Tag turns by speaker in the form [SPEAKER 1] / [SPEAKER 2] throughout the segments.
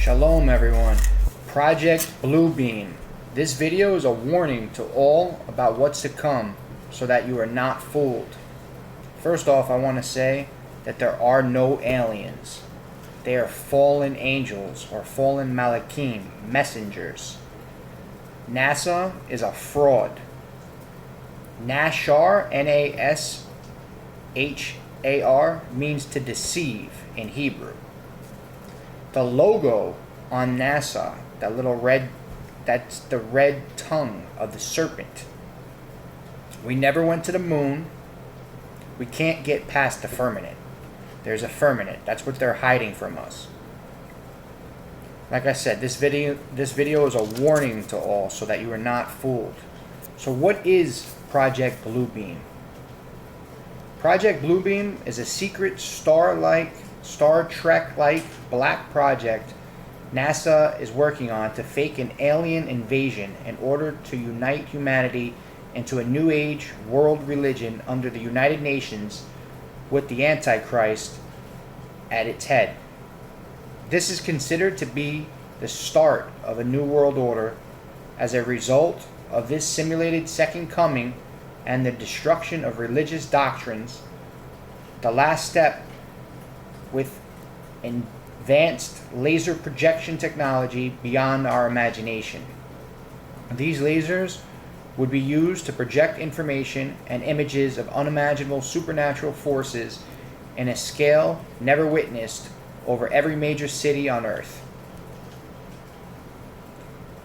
[SPEAKER 1] Shalom everyone. Project Bluebeam. This video is a warning to all about what's to come so that you are not fooled. First off, I want to say that there are no aliens. They are fallen angels or fallen malakim, messengers. NASA is a fraud. Nashar, N-A-S-H-A-R, means to deceive in Hebrew. The logo on NASA, that little red, that's the red tongue of the serpent. We never went to the moon. We can't get past the firmament. There's a firmament. That's what they're hiding from us. Like I said, this video is a warning to all so that you are not fooled. So what is Project Bluebeam? Project Bluebeam is a secret Star Trek-like black project NASA is working on to fake an alien invasion in order to unite humanity into a new age world religion under the United Nations with the Antichrist at its head. This is considered to be the start of a new world order as a result of this simulated second coming and the destruction of religious doctrines, the last step with advanced laser projection technology beyond our imagination. These lasers would be used to project information and images of unimaginable supernatural forces in a scale never witnessed over every major city on Earth.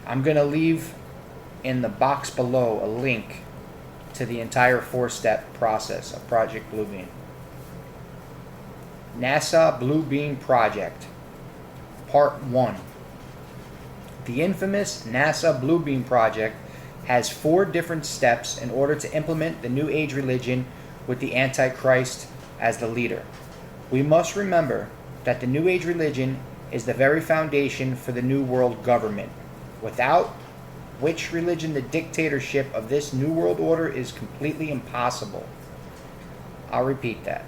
[SPEAKER 1] I'm going to leave in the box below a link to the entire four-step process of Project Bluebeam. NASA Bluebeam Project, Part 1. The infamous NASA Bluebeam Project has 4 different steps in order to implement the New Age religion with the Antichrist as the leader. We must remember that the New Age religion is the very foundation for the New World Government, without which religion the dictatorship of this New World Order is completely impossible. I'll repeat that.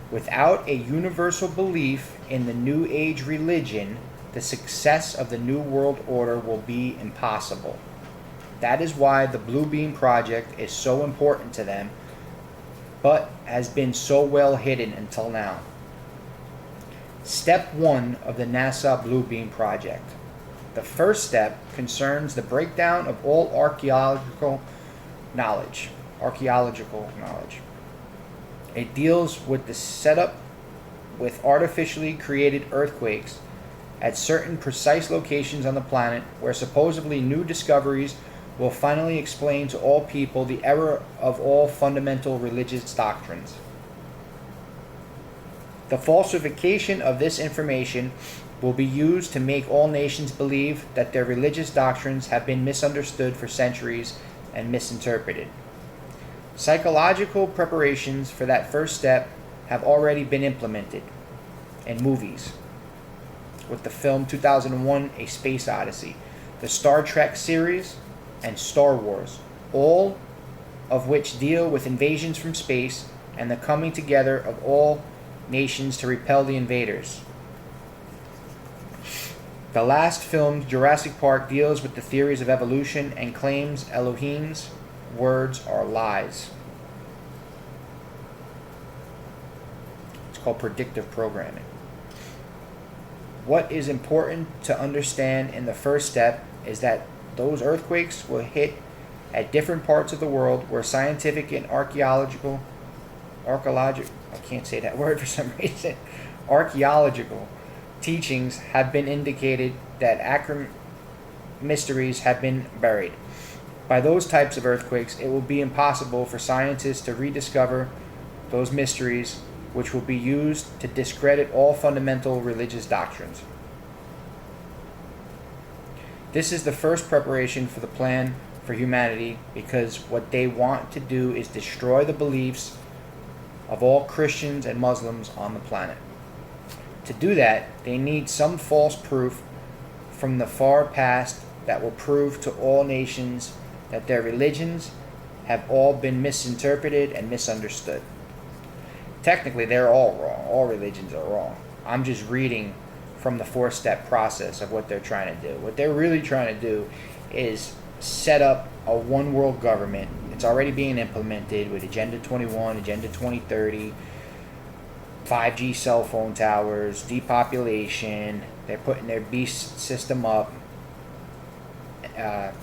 [SPEAKER 1] Without a universal belief in the New Age religion, the success of the New World Order will be impossible. That is why the Bluebeam Project is so important to them, but has been so well hidden until now. Step 1 of the NASA Bluebeam Project. The first step concerns the breakdown of all archaeological knowledge. It deals with the setup with artificially created earthquakes at certain precise locations on the planet where supposedly new discoveries will finally explain to all people the error of all fundamental religious doctrines. The falsification of this information will be used to make all nations believe that their religious doctrines have been misunderstood for centuries and misinterpreted. Psychological preparations for that first step have already been implemented in movies, with the film 2001: A Space Odyssey, the Star Trek series, and Star Wars, all of which deal with invasions from space and the coming together of all nations to repel the invaders. The last film, Jurassic Park, deals with the theories of evolution and claims Elohim's words are lies. It's called predictive programming. What is important to understand in the first step is that those earthquakes will hit at different parts of the world where scientific and archaeological teachings have been indicated that accurate mysteries have been buried. By those types of earthquakes, it will be impossible for scientists to rediscover those mysteries, which will be used to discredit all fundamental religious doctrines. This is the first preparation for the plan for humanity, because what they want to do is destroy the beliefs of all Christians and Muslims on the planet. To do that, they need some false proof from the far past that will prove to all nations that their religions have all been misinterpreted and misunderstood. Technically, they're all wrong. All religions are wrong. I'm just reading from the 4-step process of what they're trying to do. What they're really trying to do is set up a one world government. It's already being implemented with Agenda 21, Agenda 2030, 5G cell phone towers, depopulation. They're putting their beast system up, their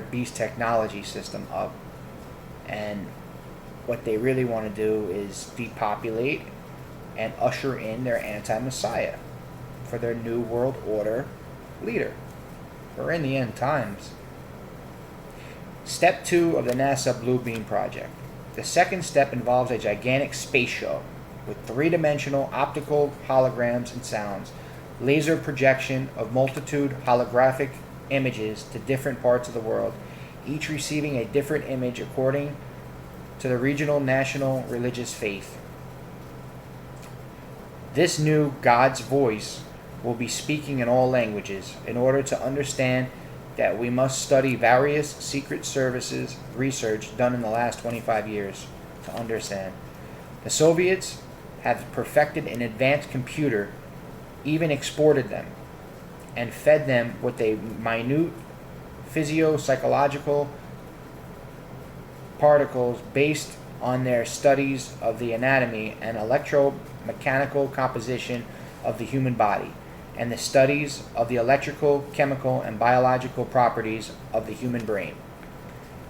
[SPEAKER 1] beast technology system up. And what they really want to do is depopulate and usher in their anti-messiah for their new world order leader. We're in the end times. Step 2 of the NASA Blue Beam project. The second step involves a gigantic space show with three-dimensional optical holograms and sounds, laser projection of multitude holographic images to different parts of the world, each receiving a different image according to the regional, national, religious faith. This new God's voice will be speaking in all languages. In order to understand that, we must study various secret services research done in the last 25 years to understand. The Soviets have perfected an advanced computer, even exported them, and fed them with a minute physio-psychological particles based on their studies of the anatomy and electromechanical composition of the human body, and the studies of the electrical, chemical, and biological properties of the human brain.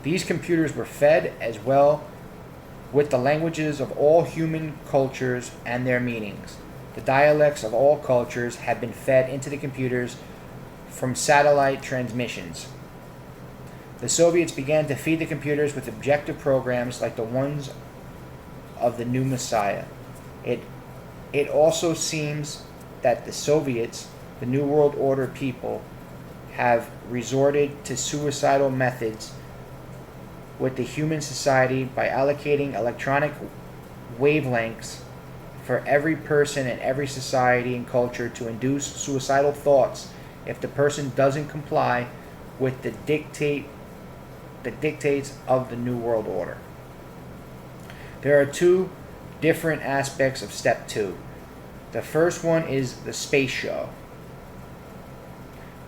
[SPEAKER 1] These computers were fed as well with the languages of all human cultures and their meanings. The dialects of all cultures have been fed into the computers from satellite transmissions. The Soviets began to feed the computers with objective programs like the ones of the new Messiah. It also seems that the Soviets, the New World Order people, have resorted to suicidal methods with the human society by allocating electronic wavelengths for every person in every society and culture to induce suicidal thoughts if the person doesn't comply with the dictates of the New World Order. There are two different aspects of Step 2. The first one is the space show.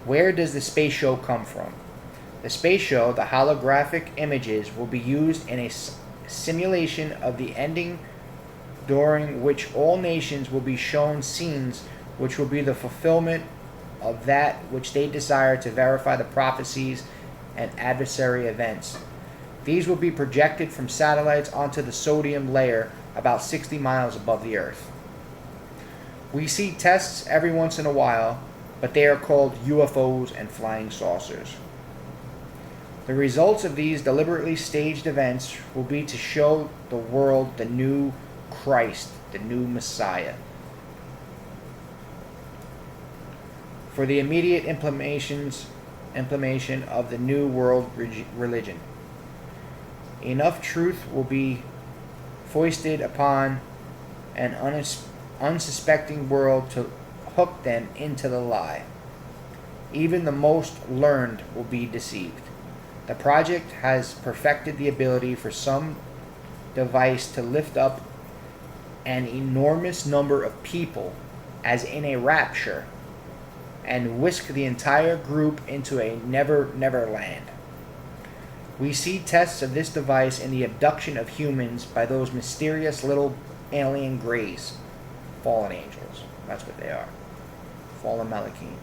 [SPEAKER 1] Where does the space show come from? The space show, the holographic images, will be used in a simulation of the ending, during which all nations will be shown scenes which will be the fulfillment of that which they desire to verify the prophecies and adversary events. These will be projected from satellites onto the sodium layer about 60 miles above the Earth. We see tests every once in a while, but they are called UFOs and flying saucers. The results of these deliberately staged events will be to show the world the new Christ, the new Messiah. For the immediate implementation of the new world religion. Enough truth will be foisted upon an unsuspecting world to hook them into the lie. Even the most learned will be deceived. The project has perfected the ability for some device to lift up an enormous number of people, as in a rapture, and whisk the entire group into a never land. We see tests of this device in the abduction of humans by those mysterious little alien greys, fallen angels. That's what they are. Fallen Malachim,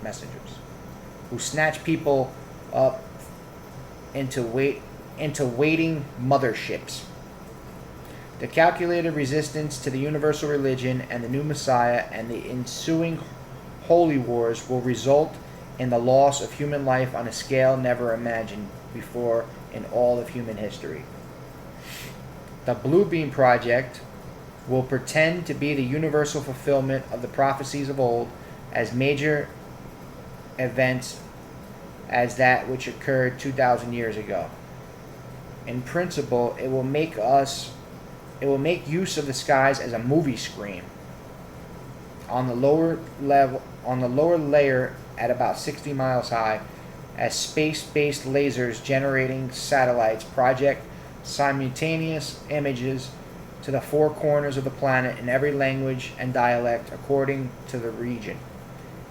[SPEAKER 1] messengers, who snatch people up into waiting motherships. The calculated resistance to the universal religion and the new Messiah and the ensuing holy wars will result in the loss of human life on a scale never imagined before in all of human history. The Blue Beam Project will pretend to be the universal fulfillment of the prophecies of old as major events as that which occurred 2,000 years ago. In principle, it will make use of the skies as a movie screen. On the lower layer at about 60 miles high, as space-based lasers generating satellites project simultaneous images to the four corners of the planet in every language and dialect according to the region.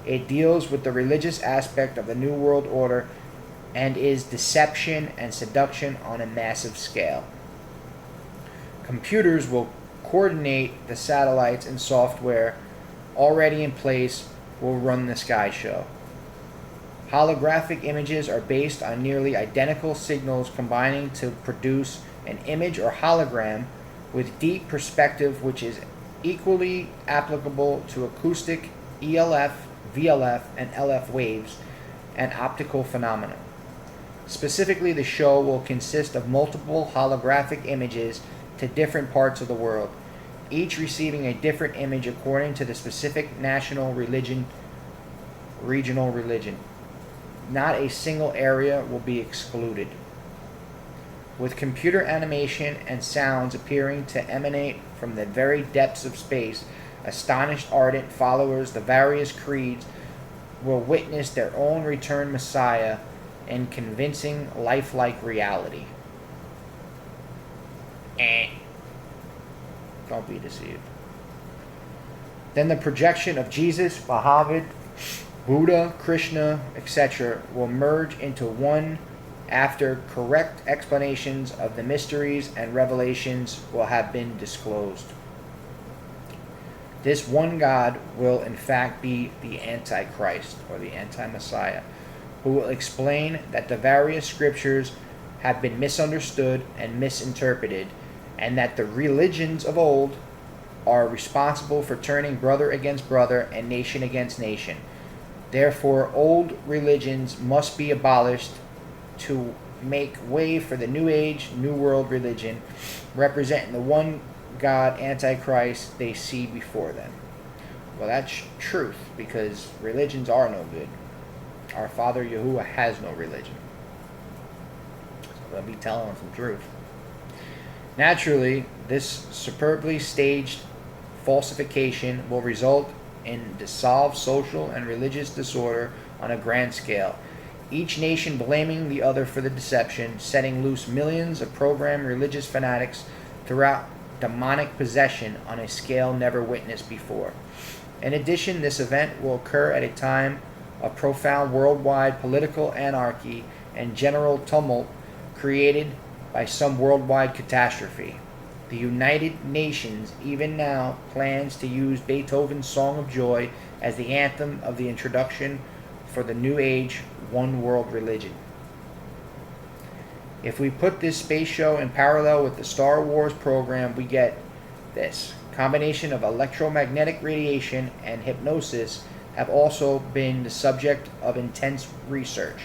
[SPEAKER 1] It deals with the religious aspect of the New World Order and is deception and seduction on a massive scale. Computers will coordinate the satellites, and software already in place will run the sky show. Holographic images are based on nearly identical signals combining to produce an image or hologram with deep perspective, which is equally applicable to acoustic, ELF, VLF, and LF waves and optical phenomena. Specifically, the show will consist of multiple holographic images to different parts of the world, each receiving a different image according to the specific national religion, regional religion. Not a single area will be excluded. With computer animation and sounds appearing to emanate from the very depths of space, astonished ardent followers of the various creeds will witness their own returned Messiah in convincing lifelike reality. Don't be deceived. Then the projection of Jesus, Muhammad, Buddha, Krishna, etc. will merge into one after correct explanations of the mysteries and revelations will have been disclosed. This one God will in fact be the Antichrist, or the Anti-Messiah, who will explain that the various scriptures have been misunderstood and misinterpreted, and that the religions of old are responsible for turning brother against brother and nation against nation. Therefore, old religions must be abolished to make way for the New Age, New World religion, representing the one God, Antichrist, they see before them. Well, that's truth, because religions are no good. Our Father Yahuwah has no religion. So they'll be telling them some truth. Naturally, this superbly staged falsification will result in dissolved social and religious disorder on a grand scale, each nation blaming the other for the deception, setting loose millions of programmed religious fanatics throughout demonic possession on a scale never witnessed before. In addition, this event will occur at a time of profound worldwide political anarchy and general tumult created by some worldwide catastrophe. The United Nations even now plans to use Beethoven's Song of Joy as the anthem of the introduction for the New Age One World religion. If we put this space show in parallel with the Star Wars program, we get this. Combination of electromagnetic radiation and hypnosis have also been the subject of intense research.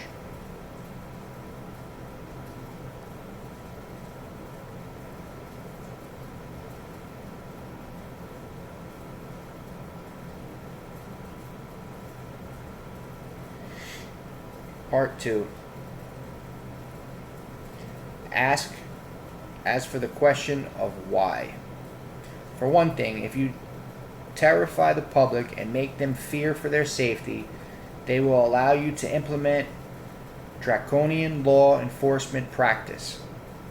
[SPEAKER 1] Part 2. Ask as for the question of why. For one thing, if you terrify the public and make them fear for their safety, they will allow you to implement draconian law enforcement practice,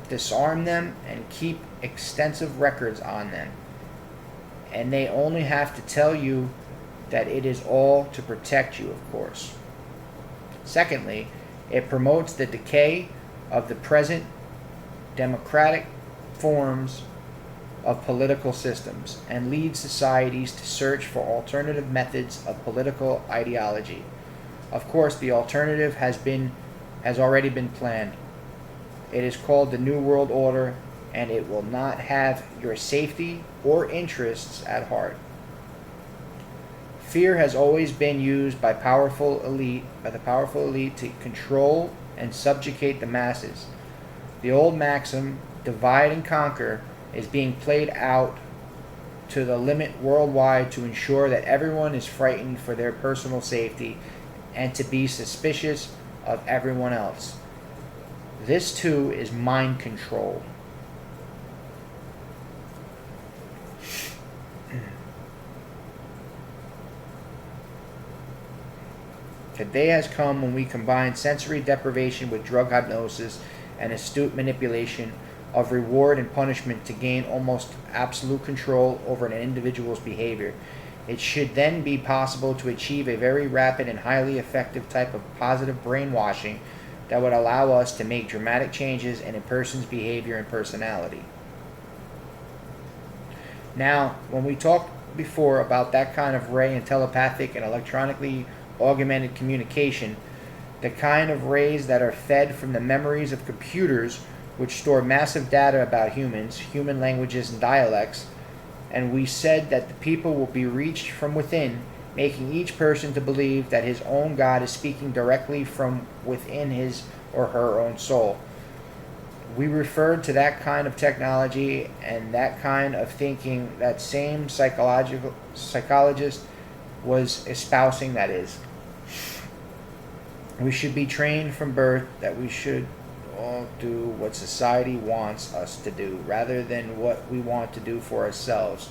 [SPEAKER 1] disarm them, and keep extensive records on them. And they only have to tell you that it is all to protect you, of course. Secondly, it promotes the decay of the present democratic forms of political systems and leads societies to search for alternative methods of political ideology. Of course, the alternative has already been planned. It is called the New World Order, and it will not have your safety or interests at heart. Fear has always been used by the powerful elite to control and subjugate the masses. The old maxim, divide and conquer, is being played out to the limit worldwide to ensure that everyone is frightened for their personal safety and to be suspicious of everyone else. This too is mind control. The day has come when we combine sensory deprivation with drug hypnosis and astute manipulation of reward and punishment to gain almost absolute control over an individual's behavior. It should then be possible to achieve a very rapid and highly effective type of positive brainwashing that would allow us to make dramatic changes in a person's behavior and personality. Now, when we talked before about that kind of ray and telepathic and electronically augmented communication, the kind of rays that are fed from the memories of computers which store massive data about humans, human languages and dialects, and we said that the people will be reached from within, making each person to believe that his own God is speaking directly from within his or her own soul. We referred to that kind of technology and that kind of thinking that same psychologist was espousing, that is. We should be trained from birth that we should all do what society wants us to do rather than what we want to do for ourselves.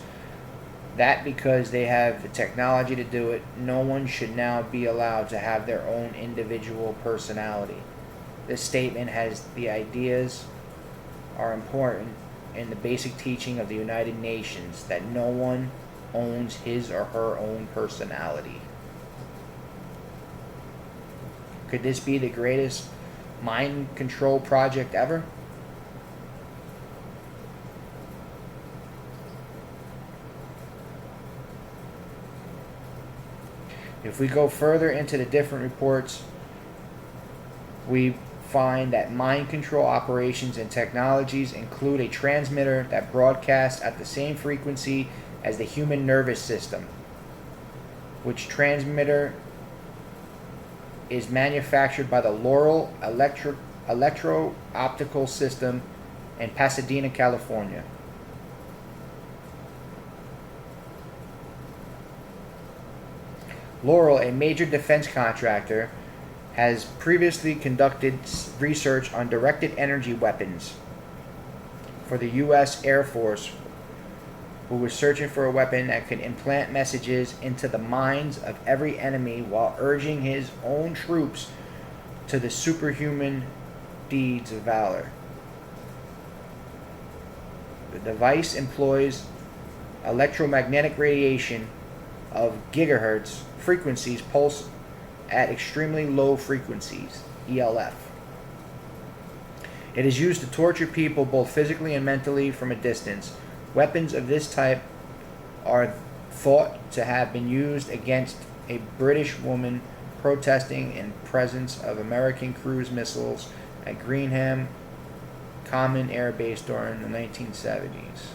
[SPEAKER 1] That because they have the technology to do it, no one should now be allowed to have their own individual personality. This statement has the ideas are important in the basic teaching of the United Nations that no one owns his or her own personality. Could this be the greatest mind control project ever? If we go further into the different reports, we find that mind control operations and technologies include a transmitter that broadcasts at the same frequency as the human nervous system, which transmitter is manufactured by the Laurel Electro-Optical System in Pasadena, California. Laurel, a major defense contractor, has previously conducted research on directed energy weapons for the U.S. Air Force, who was searching for a weapon that could implant messages into the minds of every enemy while urging his own troops to the superhuman deeds of valor. The device employs electromagnetic radiation of gigahertz frequencies pulse at extremely low frequencies, ELF. It is used to torture people both physically and mentally from a distance. Weapons of this type are thought to have been used against a British woman protesting in presence of American cruise missiles at Greenham Common Air Base during the 1970s.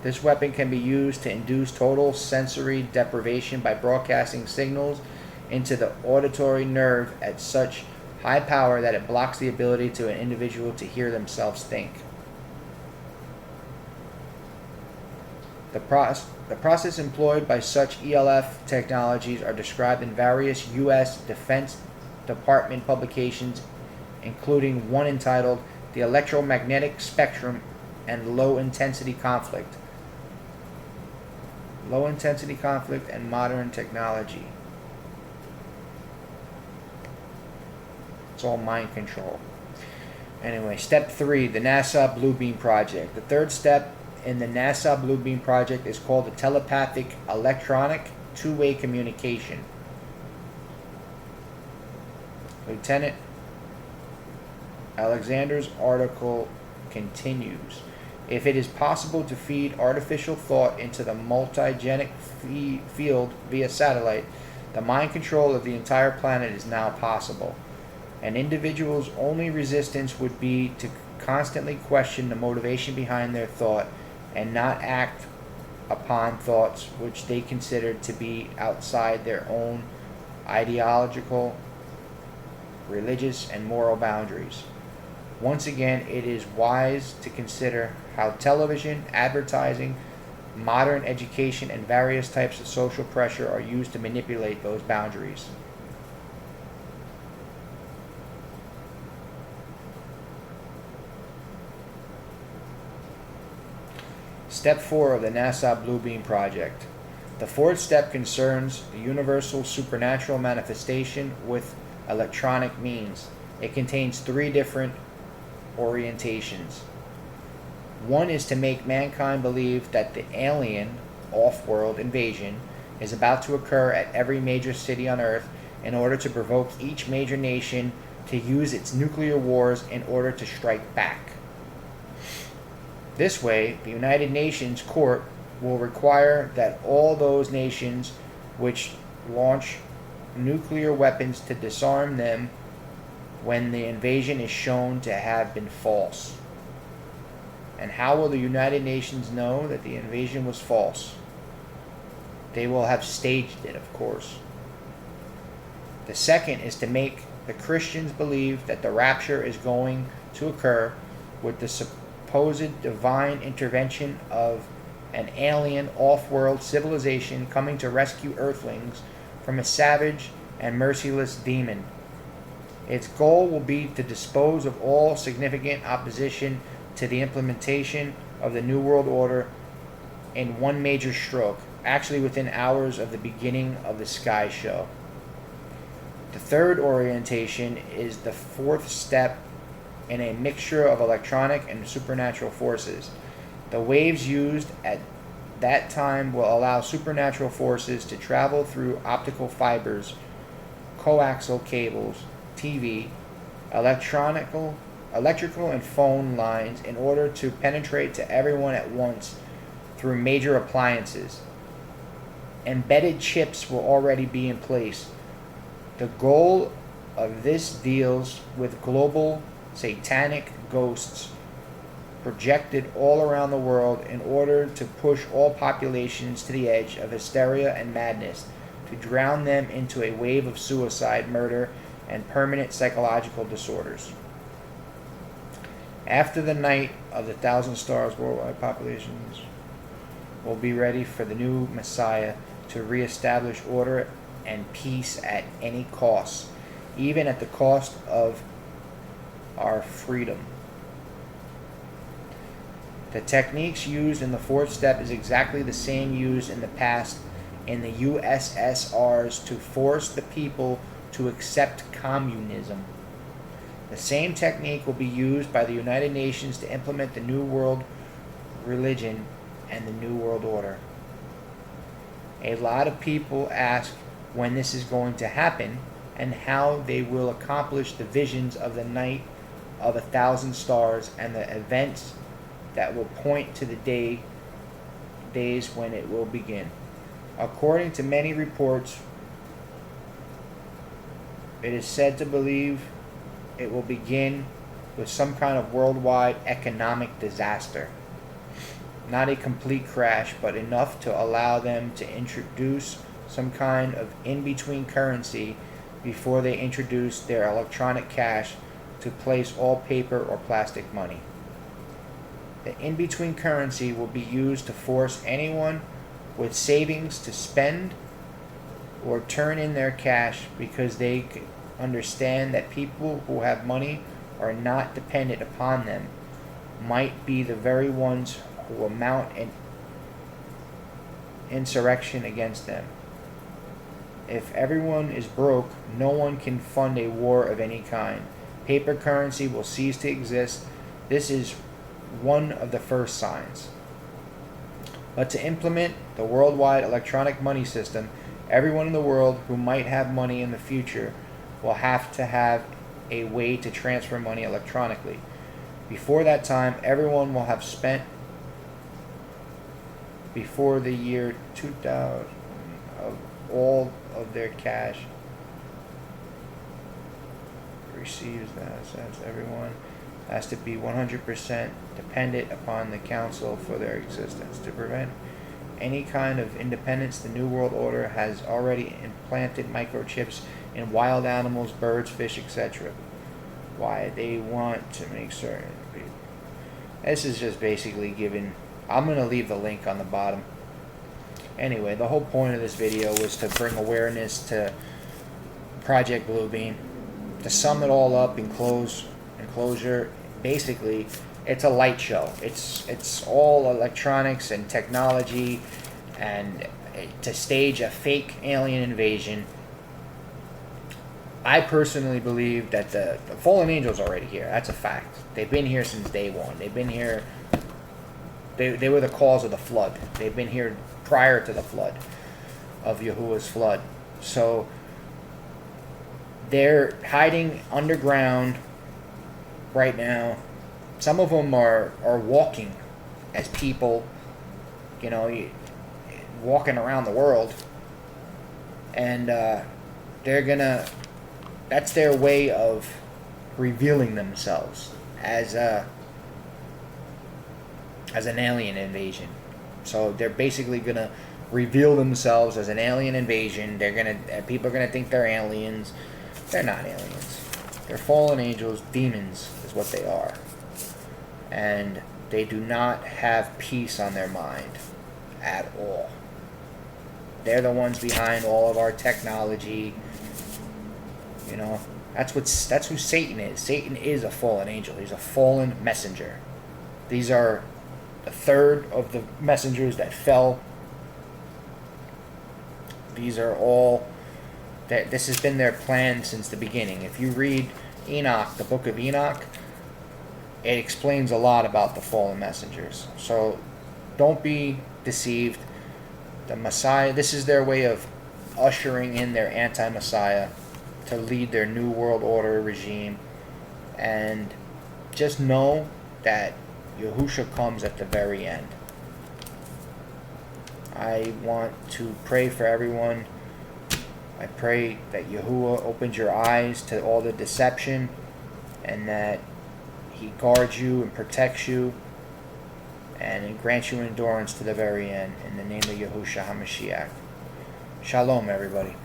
[SPEAKER 1] This weapon can be used to induce total sensory deprivation by broadcasting signals into the auditory nerve at such high power that it blocks the ability to an individual to hear themselves think. The process employed by such ELF technologies are described in various U.S. Defense Department publications, including one entitled The Electromagnetic Spectrum and Low-Intensity Conflict. Low-Intensity Conflict and Modern Technology. It's all mind control. Anyway, step 3, the NASA Blue Beam Project. The third step in the NASA Blue Beam Project is called the telepathic electronic two-way communication. Lieutenant Alexander's article continues. If it is possible to feed artificial thought into the multigenic field via satellite, the mind control of the entire planet is now possible. An individual's only resistance would be to constantly question the motivation behind their thought and not act upon thoughts which they considered to be outside their own ideological, religious, and moral boundaries. Once again, it is wise to consider how television, advertising, modern education, and various types of social pressure are used to manipulate those boundaries. Step 4 of the NASA Blue Beam Project. The fourth step concerns the universal supernatural manifestation with electronic means. It contains three different orientations. One is to make mankind believe that the alien off-world invasion is about to occur at every major city on Earth in order to provoke each major nation to use its nuclear wars in order to strike back. This way, the United Nations Court will require that all those nations which launch nuclear weapons to disarm them when the invasion is shown to have been false. And how will the United Nations know that the invasion was false? They will have staged it, of course. The second is to make the Christians believe that the rapture is going to occur with the supposed divine intervention of an alien off-world civilization coming to rescue Earthlings from a savage and merciless demon. Its goal will be to dispose of all significant opposition to the implementation of the New World Order in one major stroke, actually within hours of the beginning of the Sky Show. The third orientation is the fourth step in a mixture of electronic and supernatural forces. The waves used at that time will allow supernatural forces to travel through optical fibers, coaxial cables, TV, electrical and phone lines in order to penetrate to everyone at once through major appliances. Embedded chips will already be in place. The goal of this deals with global satanic ghosts projected all around the world in order to push all populations to the edge of hysteria and madness, to drown them into a wave of suicide, murder, and permanent psychological disorders. After the night of the 1,000 stars, worldwide populations will be ready for the new Messiah to reestablish order and peace at any cost, even at the cost of our freedom. The techniques used in the fourth step is exactly the same used in the past in the USSRs to force the people to accept communism. The same technique will be used by the United Nations to implement the New World Religion and the New World Order. A lot of people ask when this is going to happen and how they will accomplish the visions of the night of 1,000 stars and the events that will point to the days when it will begin. According to many reports, it is said to believe it will begin with some kind of worldwide economic disaster. Not a complete crash, but enough to allow them to introduce some kind of in-between currency before they introduce their electronic cash to place all paper or plastic money. The in-between currency will be used to force anyone with savings to spend or turn in their cash, because they understand that people who have money are not dependent upon them might be the very ones who will mount an insurrection against them. If everyone is broke, no one can fund a war of any kind. Paper currency will cease to exist. This is one of the first signs. But to implement the worldwide electronic money system, everyone in the world who might have money in the future will have to have a way to transfer money electronically. Before that time, everyone will have spent before the year 2000 of all of their cash receives that sense. Everyone has to be 100% dependent upon the council for their existence. To prevent any kind of independence, the New World Order has already implanted microchips in wild animals, birds, fish, etc. Why? They want to make certain people. This is just basically giving. I'm going to leave the link on the bottom. Anyway, the whole point of this video was to bring awareness to Project Bluebeam. To sum it all up in closure, basically, it's a light show. It's all electronics and technology, and to stage a fake alien invasion. I personally believe that the fallen angels are already here. That's a fact. They've been here since day one. They've been here. They were the cause of the flood. They've been here prior to the flood, of Yahuwah's flood. So they're hiding underground right now. Some of them are walking as people, you know, walking around the world. And they're gonna, that's their way of revealing themselves as an alien invasion. So they're basically gonna reveal themselves as an alien invasion. People are gonna think they're aliens. They're not aliens. They're fallen angels, demons is what they are. And they do not have peace on their mind at all. They're the ones behind all of our technology. You know, that's who Satan is. Satan is a fallen angel. He's a fallen messenger. These are the third of the messengers that fell. These are all that. This has been their plan since the beginning. If you read Enoch, the book of Enoch, it explains a lot about the fallen messengers. So don't be deceived. The Messiah, this is their way of ushering in their anti-Messiah to lead their new world order regime. And just know that Yahusha comes at the very end. I want to pray for everyone. I pray that Yahuwah opens your eyes to all the deception, and that He guards you and protects you, and grants you endurance to the very end. In the name of Yahushua HaMashiach. Shalom, everybody.